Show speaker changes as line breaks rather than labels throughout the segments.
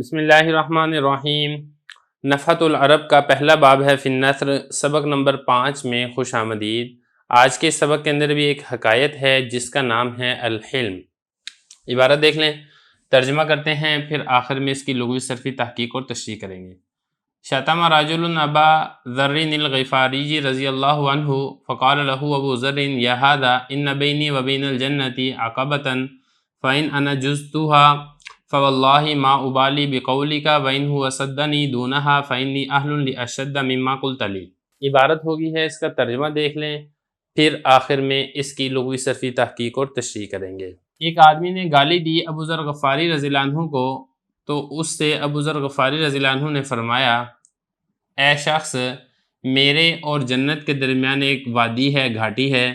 بسم اللہ الرحمن الرحیم۔ نفحۃ العرب کا پہلا باب ہے فی النثر، سبق نمبر 5 میں خوش آمدید۔ آج کے سبق کے اندر بھی ایک حکایت ہے جس کا نام ہے الحلم۔ عبارت دیکھ لیں، ترجمہ کرتے ہیں، پھر آخر میں اس کی لغوی صرفی تحقیق اور تشریح کریں گے۔ شتم رجل ابا ذر الغفاری رضی اللہ عنہ فقال له ابو ذر یا ھذا ان بینی وبین الجنۃ عقبۃ فإن انا جزتها فواللہ ما ابالی بقولک وإن هو صدنی دونها فإنی اہل لأشد مما قلت لی۔ عبارت ہوگی ہے، اس کا ترجمہ دیکھ لیں، پھر آخر میں اس کی لغوی صرفی تحقیق اور تشریح کریں گے۔ ایک آدمی نے گالی دی ابو ذر غفاری رضی اللہ عنہ کو، تو اس سے ابو ذر غفاری رضی اللہ عنہ نے فرمایا، اے شخص، میرے اور جنت کے درمیان ایک وادی ہے، گھاٹی ہے،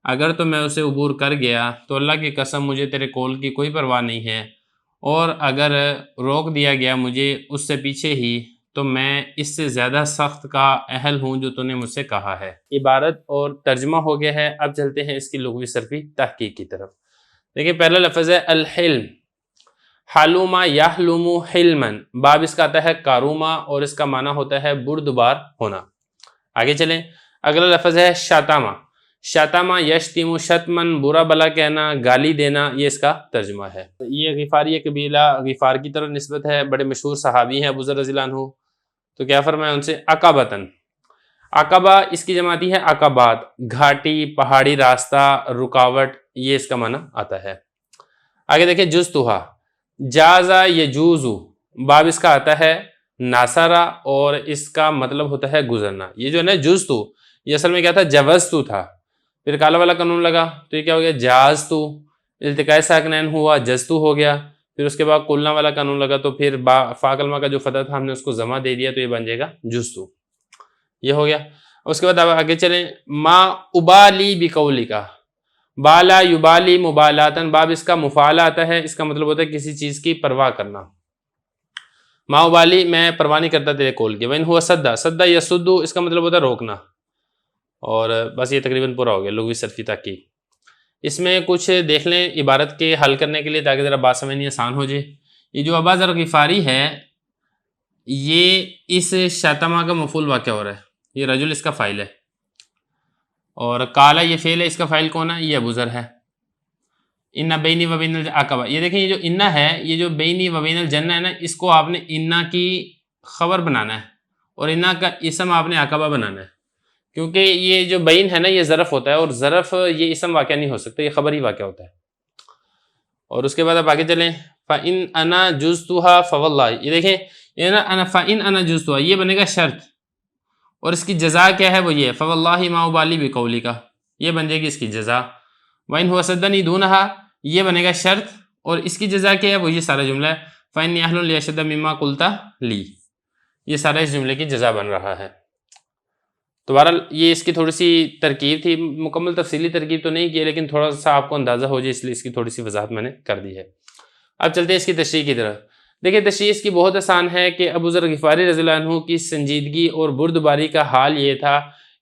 اگر تو میں اسے عبور کر گیا تو اللہ کی قسم مجھے تیرے قول کی کوئی پرواہ نہیں ہے، اور اگر روک دیا گیا مجھے اس سے پیچھے ہی تو میں اس سے زیادہ سخت کا اہل ہوں جو تو نے مجھ سے کہا ہے۔ عبارت اور ترجمہ ہو گیا ہے، اب چلتے ہیں اس کی لغوی صرفی تحقیق کی طرف۔ دیکھیں، پہلا لفظ ہے الحلم، حلوما یحلم حلما، باب اس کا آتا ہے کاروما اور اس کا معنی ہوتا ہے بردبار ہونا۔ آگے چلیں، اگلا لفظ ہے شاتامہ، شاتامہ یشتم شتمن، برا بلا کہنا، گالی دینا، یہ اس کا ترجمہ ہے۔ یہ غفاری قبیلہ غفار کی طرف نسبت ہے، بڑے مشہور صحابی ہیں ابو ذر رضی اللہ عنہ۔ تو کیا فرمایا ان سے؟ عقبتن، عقبہ اس کی جمع آتی ہے عقبات، گھاٹی، پہاڑی راستہ، رکاوٹ، یہ اس کا معنی آتا ہے۔ آگے دیکھیں جزتھا، جازا یجوزو، باب اس کا آتا ہے ناصرہ اور اس کا مطلب ہوتا ہے گزرنا۔ یہ جو ہے نا جزتو، یہ اصل میں کیا تھا؟ جوزتو تھا، پھر کالا والا قانون لگا تو یہ کیا ہو گیا؟ جازتو، التقاء ساکنین ہوا، جزتو ہو گیا، پھر اس کے بعد قلنا والا قانون لگا تو پھر فا کلمہ کا جو فتح تھا ہم نے اس کو ضمہ دے دیا تو یہ بن جائے گا جزتو، یہ ہو گیا۔ اس کے بعد اب آگے چلیں، ما ابالی بقولک، بالا یبالی مبالاتن، باب اس کا مفعلہ آتا ہے، اس کا مطلب ہوتا ہے کسی چیز کی پرواہ کرنا۔ ما ابالی، میں پرواہ نہیں کرتا تیرے قول کی۔ وَإِنْ هُوَ صَدَّ، صَدَّ يَصُدُّ، اس کا مطلب ہوتا ہے روکنا۔ اور بس یہ تقریباً پورا ہو گیا لغوی صرفی تحقیق۔ اس میں کچھ دیکھ لیں عبارت کے حل کرنے کے لیے تاکہ ذرا بات سمجھنی آسان ہو جائے۔ یہ جو ابا ذر غفاری ہے، یہ اس شاتمہ کا مفعول واقع ہو رہا ہے، یہ رجل اس کا فاعل ہے، اور کالا یہ فعل ہے، اس کا فاعل کون ہے؟ یہ ابو ذر ہے۔ ان بینی و بین العقبہ، یہ دیکھیں، یہ جو انا ہے، یہ جو بینی و بین الجنہ ہے نا، اس کو آپ نے انا کی خبر بنانا ہے اور انا کا اسم آپ نے عقبہ بنانا ہے، کیونکہ یہ جو بین ہے نا یہ ظرف ہوتا ہے، اور ظرف یہ اسم واقع نہیں ہو سکتا، یہ خبر ہی واقع ہوتا ہے۔ اور اس کے بعد آپ آگے چلیں، فَإِنْ أَنَا جُزْتُهَا فَوَاللَّهِ، یہ دیکھیں، یہ نا فَإِنْ أَنَا جُزْتُهَا، یہ بنے گا شرط، اور اس کی جزا کیا ہے؟ وہ یہ فَوَاللَّهِ مَا أُبَالِي بِقَوْلِكَ، یہ بن جائے گی اس کی جزا۔ وَإِنْ هُوَ صَدَّنِي دُونَهَا، یہ بنے گا شرط، اور اس کی جزا کیا ہے؟ وہ یہ سارا جملہ ہے، فَإِنِّي أَهْلٌ لِأَشَدَّ مِمَّا قُلْتَ لِي، یہ سارا اس جملے کی جزا بن رہا ہے۔ تو بہرحال یہ اس کی تھوڑی سی ترکیب تھی، مکمل تفصیلی ترکیب تو نہیں کی، لیکن تھوڑا سا آپ کو اندازہ ہو جائے اس لیے اس کی تھوڑی سی وضاحت میں نے کر دی ہے۔ اب چلتے ہیں اس کی تشریح کی طرف۔ دیکھیں، تشریح اس کی بہت آسان ہے کہ ابو ذر غفاری رضی اللہ عنہ کی سنجیدگی اور بردباری کا حال یہ تھا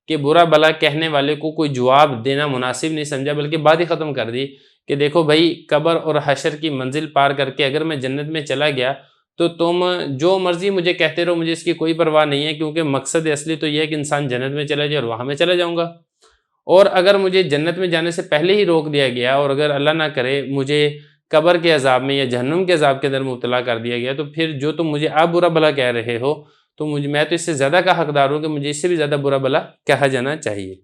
کہ برا بلا کہنے والے کو کوئی جواب دینا مناسب نہیں سمجھا، بلکہ بات ہی ختم کر دی کہ دیکھو بھائی، قبر اور حشر کی منزل پار کر کے اگر میں جنت میں چلا گیا تو تم جو مرضی مجھے کہتے رہو، مجھے اس کی کوئی پرواہ نہیں ہے، کیونکہ مقصد اصلی تو یہ ہے کہ انسان جنت میں چلا جائے اور وہاں میں چلا جاؤں گا۔ اور اگر مجھے جنت میں جانے سے پہلے ہی روک دیا گیا، اور اگر اللہ نہ کرے مجھے قبر کے عذاب میں یا جہنم کے عذاب کے اندر مبتلا کر دیا گیا، تو پھر جو تم مجھے آپ برا بلا کہہ رہے ہو تو میں تو اس سے زیادہ کا حقدار ہوں کہ مجھے اس سے بھی زیادہ برا بلا کہا جانا چاہیے۔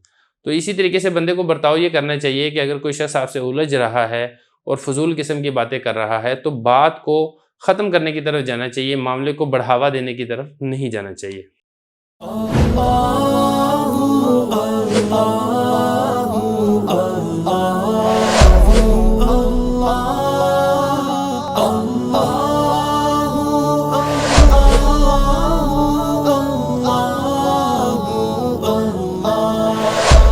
تو اسی طریقے سے بندے کو برتاؤ یہ کرنا چاہیے کہ اگر کوئی شخص آپ سے الجھ رہا ہے اور فضول قسم کی باتیں کر رہا ہے تو بات کو ختم کرنے کی طرف جانا چاہیے، معاملے کو بڑھاوا دینے کی طرف نہیں جانا چاہیے۔